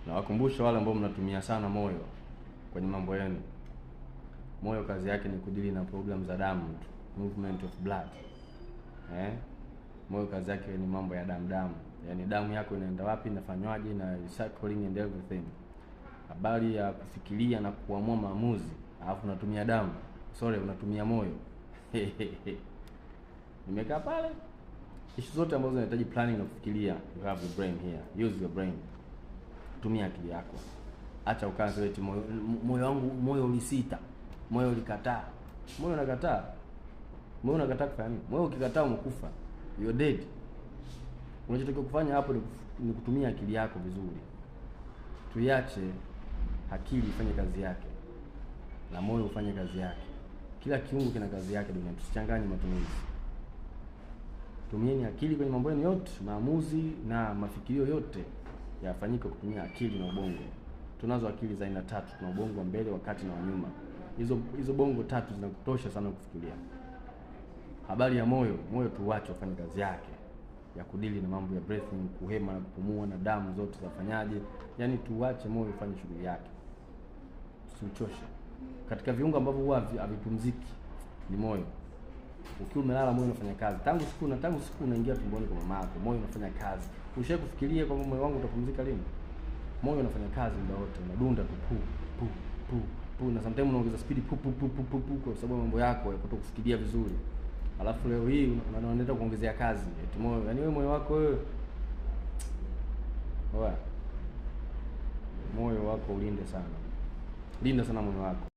Na wakumbusha wale ambao mnatumia sana moyo kwenye mambo yenu. Moyo kazi yake ni kudili na problem za damu, movement of blood. Moyo kazi yake ni mambo ya damu. Yaani damu yako inaenda wapi, inafanywaje, na circling and everything. Habari ya kufikiria na kuamua maamuzi, alafu unatumia damu. Unatumia moyo. Nimekaa pale. Issue zote ambazo zinahitaji planning na kufikiria, you have your brain here. Use your brain. Tumia akili yako. Acha ukaanze eti moyo wangu, moyo ulisita. Moyo ulikataa. Moyo unakataa. Moyo unakataa kufanya nini? Moyo ukikataa umekufa. You're dead. Unachotakiwa kufanya hapo ni kutumia akili yako vizuri. Tuiache akili ifanye kazi yake na moyo ufanye kazi yake. Kila kiungo kina kazi yake duniani. Tusichanganye matumizi. Tumieni akili kwenye mambo yenu yote, maamuzi na mafikirio yote yafanyike kutumia akili na ubongo. Tunazo akili za aina 3, tuna ubongo wa mbele, wa kati na wa nyuma. Hizo bongo 3 zinakutosha sana kufikiria. Habari ya moyo tuache ufanye kazi yake ya kudili na mambo ya breathing, kuhema na kupumua na damu zote zafanyaje. Yaani tuache moyo ufanye shughuli yake. Tusichoshe. Katika viungo ambavyo huwa havipumziki ni moyo. Ukiwa umelala moyo unafanya kazi. Tangu siku unaingia tumboni kwa mama yako, moyo unafanya kazi. Ushawahi kufikiria kwamba moyo wangu utapumzika lini? Moyo unafanya kazi muda wote, unadunda tu pu, na sometimes unaongeza speed pu kwa sababu mambo yako ya kutokufikiria vizuri. Alafu leo hii unaenda kuongezea kazi eti moyo. Yaani wewe moyo wako wewe, moyo wako ulinde sana. Linda sana moyo wako.